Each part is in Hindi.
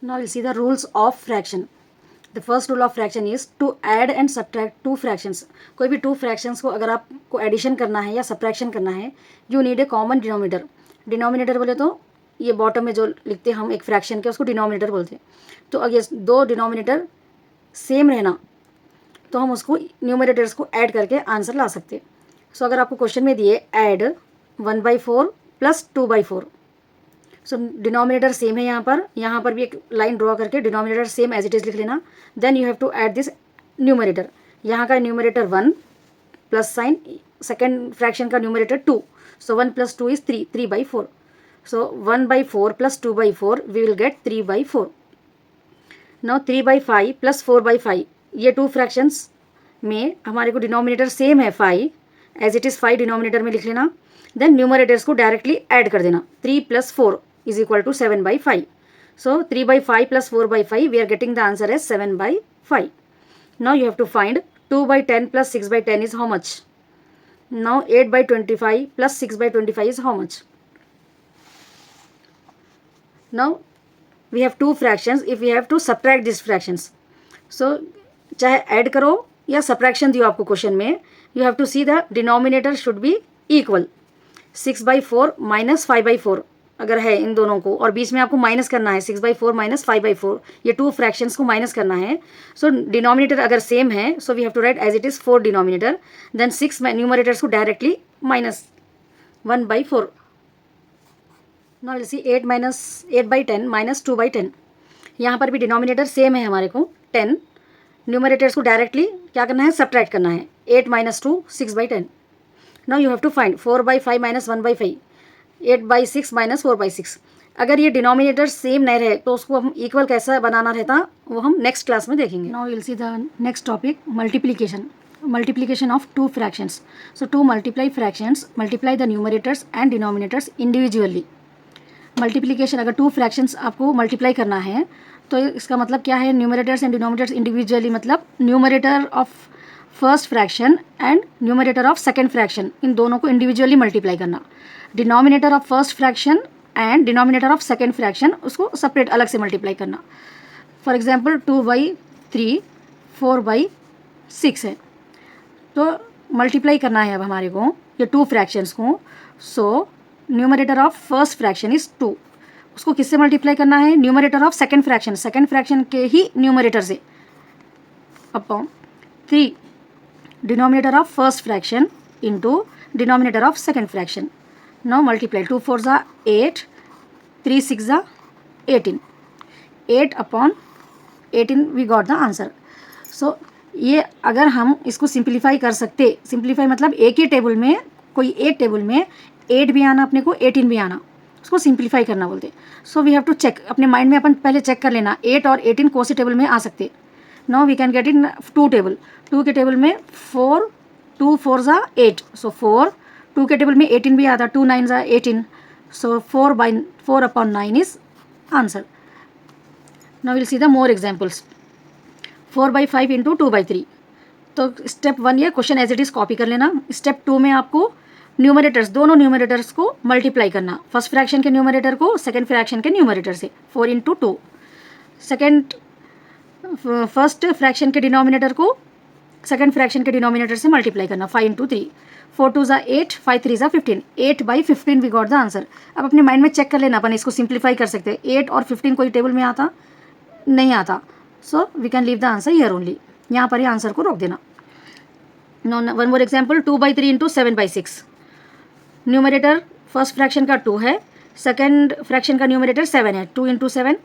Now we'll see the rules of fraction. The first rule of fraction is to add and subtract two fractions. कोई भी two fractions को अगर आपको एडिशन करना है या सब्ट्रैक्शन करना है, you need a common denominator. Denominator बोले तो ये बॉटम में जो लिखते हैं हम एक फ्रैक्शन के, उसको डिनोमिनेटर बोलते हैं. तो अगर दो डिनोमिनेटर सेम रहना तो हम उसको न्यूमरेटर्स को ऐड करके आंसर ला सकते हैं. सो अगर आपको क्वेश्चन में दिए add 1/4 plus 2/4. So denominator same है, यहाँ पर भी एक लाइन ड्रॉ करके denominator same as it is लिख लेना. Then you have to add this numerator. यहाँ का numerator 1 plus sign, second fraction का न्यूमरेटर 2. So 1 + 2 is 3/4. सो 1/4 plus 2/4 we will get 3/4. Now 3/5 plus 4/5, ये टू फ्रैक्शंस में हमारे को डिनोमिनेटर सेम है 5, एज इट इज़ 5 डिनोमिनेटर में लिख लेना. देन न्यूमरेटर्स को डायरेक्टली ऐड कर देना. 3 + 4 is equal to 7/5. So 3/5 plus 4/5, we are getting the answer as 7/5. Now you have to find 2/10 plus 6/10 is how much? Now 8/25 plus 6/25 is how much? Now we have two fractions. If we have to subtract these fractions, so चाहे ऐड करो या सब्ट्रैक्शन दियो आपको क्वेश्चन में, you have to see the denominator should be equal. 6/4 minus 5/4 अगर है इन दोनों को, और बीच में आपको माइनस करना है 6/4 minus 5/4, ये टू फ्रैक्शंस को माइनस करना है. सो डिनोमिनेटर अगर सेम है, so we have to write as it is 4 denominator. Then 6 numerators को directly minus 1/4. Now will see 8/10 minus 2/10. यहाँ पर भी डिनोमिनेटर सेम है हमारे को 10. न्यूमरेटर्स को डायरेक्टली क्या करना है, सब्ट्रैक्ट करना है. 8 - 2 6/10. Now you have to find 4/5 minus 1/5, 8/6 minus 4/6. अगर ये डिनोमिनेटर सेम नहीं रहे तो उसको हम इक्वल कैसा बनाना रहता, वो हम नेक्स्ट क्लास में देखेंगे. Now will see the next topic, multiplication of two fractions. So to multiply fractions, multiply the numerators and denominators individually. Multiplication, अगर टू फ्रैक्शंस आपको मल्टीप्लाई करना है तो इसका मतलब क्या है, न्यूमरेटर्स एंड डिनोमिनेटर्स इंडिविजुअली, मतलब numerator of first fraction and numerator of second fraction, इन दोनों को इंडिविजुअली मल्टीप्लाई करना. Denominator of first fraction and denominator of second fraction, उसको सेपरेट अलग से मल्टीप्लाई करना. फॉर एग्जांपल 2/3 4/6 है, तो मल्टीप्लाई करना है अब हमारे को ये टू फ्रैक्शंस को. So numerator of first fraction is 2, उसको किससे मल्टीप्लाई करना है, न्यूमरेटर ऑफ सेकेंड फ्रैक्शन के ही न्यूमरेटर से, upon 3 denominator of first fraction into denominator of second fraction. Now multiply 2 4 जा 8, 3 6 जा 18, 8 upon 18 we got the answer. So ये अगर हम इसको सिंप्लीफाई कर सकते, सिंप्लीफाई मतलब एक ही टेबल में, कोई एक टेबल में 8 भी आना अपने को, 18 भी आना, उसको सिंप्लीफाई करना बोलते. So we have to check, अपने माइंड में अपन पहले चेक कर लेना 8 और 18 कौन से टेबल में आ सकते. Now we can get into table. 2 के टेबल में 4, 2 4 जा 8, सो 4. 2 के टेबल में 18 भी आता, 2 9 जा 18, so 4/9 is answer. Now will see the more examples. 4/5 into 2/3. तो स्टेप 1 ये question as it is copy कर लेना. स्टेप 2 में आपको न्यूमरेटर्स, दोनों न्यूमरेटर्स को मल्टीप्लाई करना. फर्स्ट फ्रैक्शन के न्यूमरेटर को सेकेंड फ्रैक्शन के न्यूमरेटर से, 4 × 2. फर्स्ट फ्रैक्शन के डिनोमिनेटर को सेकेंड फ्रैक्शन के डिनोमिनेटर से मल्टीप्लाई करना, 5 × 3. 4 2 जा 8, 5 3 जा 15, 8/15 वी गॉट द आंसर. अब अपने माइंड में चेक कर लेना, अपन इसको सिंप्लीफाई कर सकते हैं. 8 और 15 कोई टेबल में आता नहीं आता, so we can leave the answer here only. यहाँ पर ही आंसर को रोक देना. One more example, 2/3 into 7/6. Numerator first fraction का 2 है, सेकेंड फ्रैक्शन का न्यूमरेटर 7 है. 2 × 7.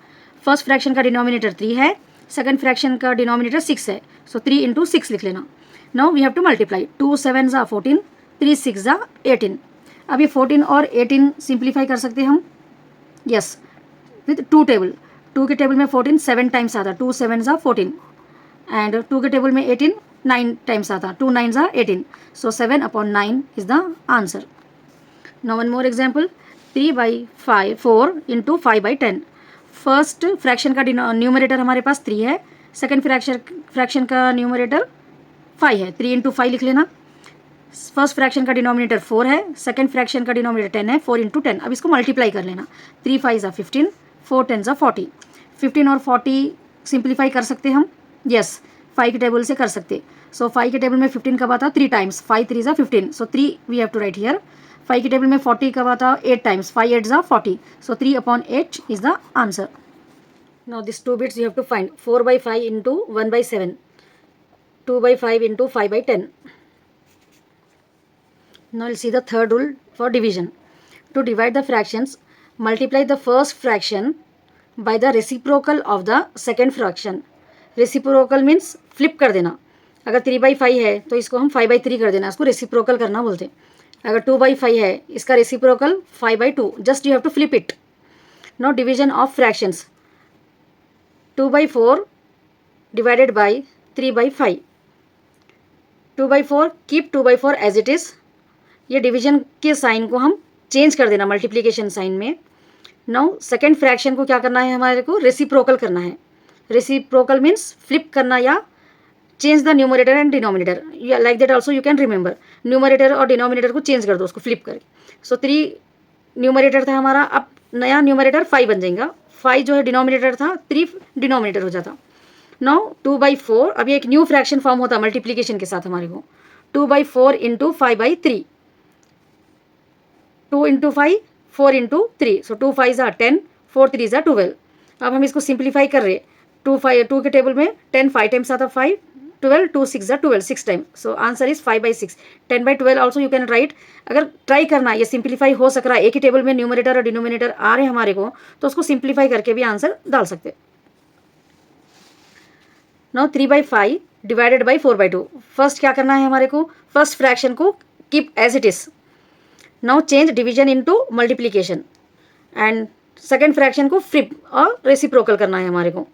फर्स्ट फ्रैक्शन का डिनोमिनेटर 3 है, सेकेंड फ्रैक्शन का डिनोमिनेटर 6 है, सो 3 × 6 लिख लेना. Now we have to multiply. 2 7 जा 14, 3 6 जा 18. अब ये 14 और 18 सिंप्लीफाई कर सकते हैं हम, यस, विथ 2 टेबल. 2 के टेबल में 14 7 टाइम्स आता, 2 7 जा 14, एंड 2 के टेबल में 18 9 टाइम्स आता, 2 9 जा 18, सो 7/9 is the answer. Now one more example, 3/4 into 5/10. First fraction का न्यूमरेटर हमारे पास 3 है, सेकेंड फ्रैक्शन का न्यूमरेटर 5 है, 3 × 5 लिख लेना. फर्स्ट फ्रैक्शन का डिनोमिनेटर 4 है, सेकेंड फ्रैक्शन का डिनोमिनेटर 10 है, 4 × 10. अब इसको मल्टीप्लाई कर लेना. 3 5 जा 15, 4 10 जा 40, 15 और 40 सिंप्लीफाई कर सकते हम, यस 5 के टेबल से कर सकते। सो 5 के टेबल में 15 कब आता, 3 टाइम्स, 5 3 ज़ा 15, so 3 we have to write here. 5 के टेबल में 40 कब आता, 8 टाइम्स, 5 8 ज़ा 40, सो 3/8 is the answer. Now this 2 bits you have to find, 4/5 into 1/7, 2/5 into 5/10. Now we'll see the third rule for division. To divide the fractions, multiply the first fraction by the reciprocal of the second fraction. Reciprocal means flip कर देना। अगर 3/5 है तो इसको हम 5/3 कर देना, इसको रेसिप्रोकल करना बोलते हैं। अगर 2/5 है, इसका reciprocal 5/2, just you have to flip it. No division of fractions, 2/4 divided by 3/5, 2/4 keep 2/4 as it is. ये डिवीजन के साइन को हम चेंज कर देना मल्टीप्लिकेशन साइन में। नाउ सेकेंड फ्रैक्शन को क्या करना है, हमारे को रेसिप्रोकल करना है। रेसिप्रोकल मीन्स फ्लिप करना या change the numerator and denominator, like that also you can remember. Numerator और डिनोमिनेटर को चेंज कर दो, उसको फ्लिप करके। सो 3 न्यूमरेटर था हमारा, अब नया न्यूमरेटर 5 बन जाएगा। 5 जो है डिनोमिनेटर था, 3 डिनोमिनेटर हो जाता। नाउ 2/4, अब ये एक न्यू फ्रैक्शन फॉर्म होता मल्टीप्लिकेशन के साथ हमारे को। 2/4 इंटू 5/3, 2 इंटू 5, 4 इंटू 3, सो 2 5 ज़ा 10, 4 3 ज़ा 12। अब हम इसको सिंप्लीफाई कर रहे, 2 के टेबल में 10 5 टाइम्स आता, 5 12, 2 6 ज़ा 12, 6 time, so answer is 5/6। 10/12 also you can write. अगर ट्राई करना ये सिंप्लीफाई हो सक रहा है, एक ही टेबल में न्यूमरेटर और डिनोमिनेटर आ रहे हैं हमारे को, तो उसको सिंप्लीफाई करके भी आंसर डाल सकते। नाउ 3/5 डिवाइडेड बाई 4/2, फर्स्ट क्या करना है हमारे को, फर्स्ट फ्रैक्शन को keep as it is. Now change division into multiplication and second fraction को फ्लिप और रेसिप्रोकल करना है हमारे को।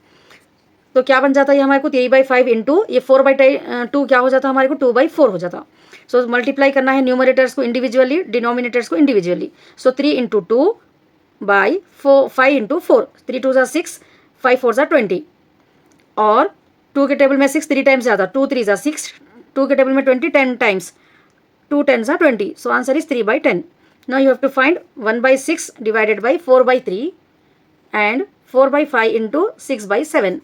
तो क्या बन जाता है हमारे को, 3/5 इंटू ये 4/2 क्या हो जाता है हमारे को, 2/4 हो जाता। सो मल्टीप्लाई करना है न्यूमरेटर्स को इंडिविजुअली, डिनोमिनेटर्स को इंडिविजुअली। सो 3 इंटू 2/4, 5 इंटू 4, 3 2 ज़ा 6, 5 4 ज़ा 20, और 2 के टेबल में 6 3 टाइम्स ज़्यादा, 2 3 ज़ा 6, 2 के टेबल में 20 10 times, 2 10 are 20, so answer is 3/10. Now you have to find 1/6 divided by 4/3 and 4/5 into 6/7.